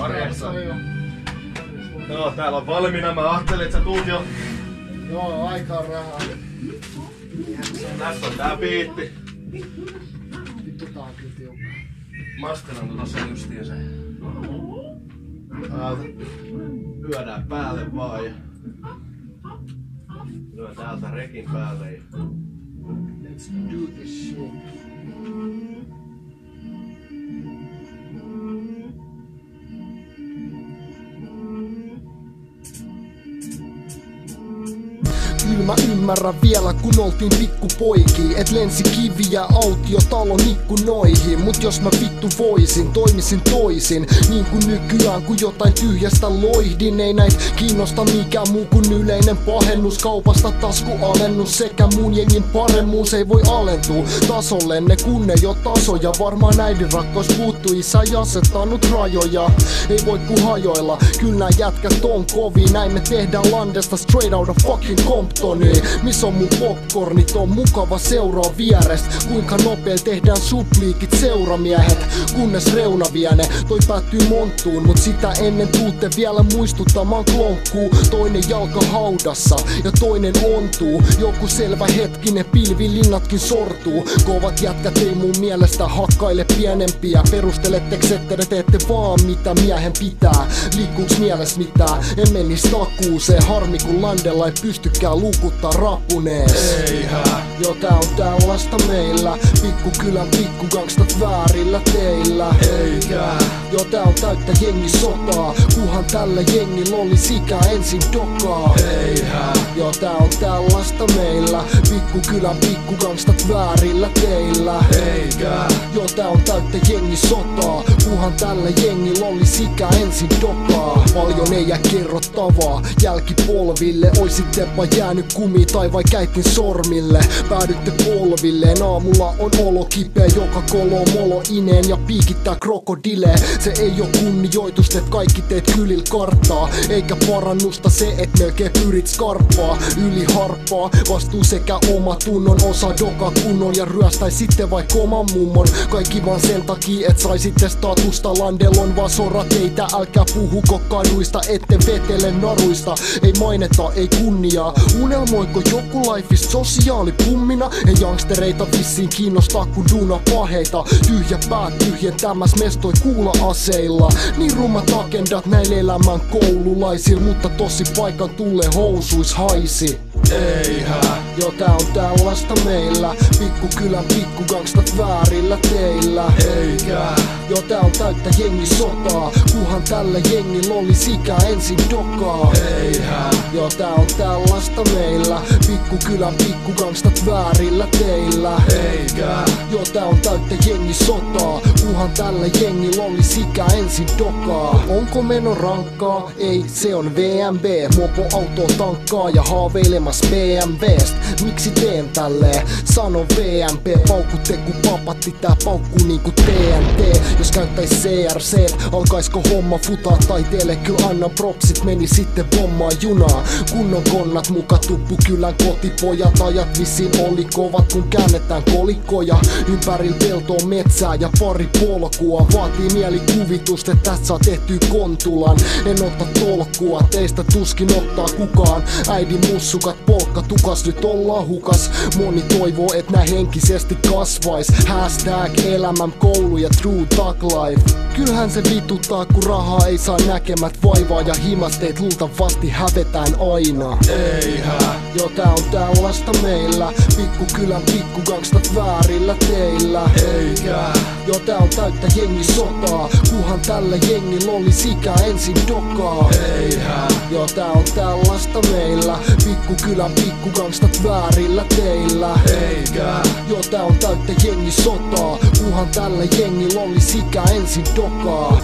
Morjesta. Joo, täällä on valmiina. Mä ajattelin, että sä tuut jo. Joo, aika on rahaa. Tässä on tää biitti. Vittu tää on kyllä tiukka. Masteran tuossa justiin se. Lyödään päälle vaan ja lyön täältä rekin päälle ja Let's do this shit. Kyllä mä ymmärrän vielä kun oltiin pikkupoikia, et lensi kiviä autiotalon ikkunoihin. Mut jos mä vittu voisin, toimisin toisin, niin kuin nykyään kun jotain tyhjästä loihdin. Ei näit kiinnosta mikään muu kuin yleinen pahennus, kaupasta taskualennus sekä mun jengin paremmuus ei voi alentua tasollenne kun ei oo tasoja. Varmaan äidin rakkaus puuttuu, isä ei asettanut rajoja. Ei voi ku hajoilla, kyllä nää jätkät on kovia. Näin me tehdään landesta straight out of fucking Compton. Missä on mun popcornit, on mukava seuraa vierestä. Kuinka nopea tehdään supliikit seuramiehet, kunnes reuna viene. Toi päättyy monttuun, mut sitä ennen tuutte vielä muistuttamaan klonkkuu. Toinen jalka haudassa ja toinen ontuu. Joku selvä hetkinen pilvilinnatkin sortuu. Kovat jätkät ei mun mielestä hakkaile pienempiä. Perustelettekö ette te teette vaan mitä miehen pitää? Liikkuuks mielessä mitään? En menis takuuseen. Harmi kun landella ei pystykään lukuttaa rappunees. Eihää. Jo tää on tällaista meillä. Pikkukylän pikkugangstat väärillä teillä. Eikä. Jo tää on täyttä jengisotaa. Kuhan tällä jengillä oli sikä ensin dokaa. Eihää. Jo tää on tällaista meillä. Pikkukylän pikkugangstat väärillä teillä. Eikä. Jo tää on täyttä jengisotaa. Kuhan tällä jengillä oli sikä ensin dokaa. Paljon ei jää kerrottavaa jälkipolville. Oisittepa jäänyt kumi tai vai käitin sormille. Päädytte polvilleen, aamulla on olo kipeä. Joka kolo molo ineen ja piikittää krokodile. Se ei oo kunnioitusta, et kaikki teet kylil karttaa. Eikä parannusta se, et melkein pyrit skarppaa. Yli harppaa, vastuu sekä oma tunnon osa doka kunnon. Ja ryöstäis sitten vaikka oman mummon. Kaikki vaan sen takia, et saisitte statusta. Landelon vaan sora teitä, älkää puhuko kaduista. Ette vetele naruista, ei mainetta, ei kunniaa. Unelmoiko joku lifeista sosiaalipummina? Ei jangstereita vissiin kiinnostaa kun duuna paheita. Tyhjä päät tyhjentämäs mestoi kuula-aseilla. Niin rummat agendat näillä elämän koululaisilla. Mutta tosi paikan tulle housuis haisi. Eihää. Jo tää on tällaista meillä. Pikkukylän pikkugangstat väärillä teillä. Eikä. Jo tää on täyttä jengisotaa. Kuhan tällä jengillä oli sikä ensin dokaa. Eihää. Jo tää on tällaista meillä. Pikkukylän pikkugangstat väärillä teillä. Eikä. Jo tää on täyttä jengisotaa. Kuhan tällä jengillä oli sikä ensin dokaa. Onko meno rankkaa? Ei, se on VMB. Mopo auto tankkaa ja haaveilemas BMWstä. Miksi teen tälleen? Sano VMP. Paukutte ku papatti, tää paukkuu niinku TNT. Jos käyttäis CRC, alkaisko homma futaa taiteelle? Kyllä annan propsit, meni sitten pommaa junaa. Kunnon konnat muka tuppu kylän kotipojat. Ajat vissiin oli kovat kun käännetään kolikkoja. Ympärillä peltoa metsää ja pari polkua. Vaatii mielikuvitusta, että tästä saa tehtyä kontulan. En ota tolkkua, teistä tuskin ottaa kukaan. Äidin mussukat polkka tukas, nyt ollaan hukas. Moni toivoo et nää henkisesti kasvais. Hashtag elämän koulu ja true thug life. Kyllähän se vituttaa kun rahaa ei saa näkemät vaivaa. Ja himasteet luultavasti hävetään aina. Eihää. Jo tää on tällaista meillä. Pikkukylän pikkugangstat väärillä teillä. Eikä. Jo tää on täyttä jengisotaa. Kuhan tällä jengillä oli sikä ensin dokaa. Eihää. Jo tää on tällaista meillä. Pikkukylän pikkugangstat väärillä teillä. Eikä. Jo tää on täyttä jengisotaa. Kuhan tällä jengillä oli sikä ensin dokaa.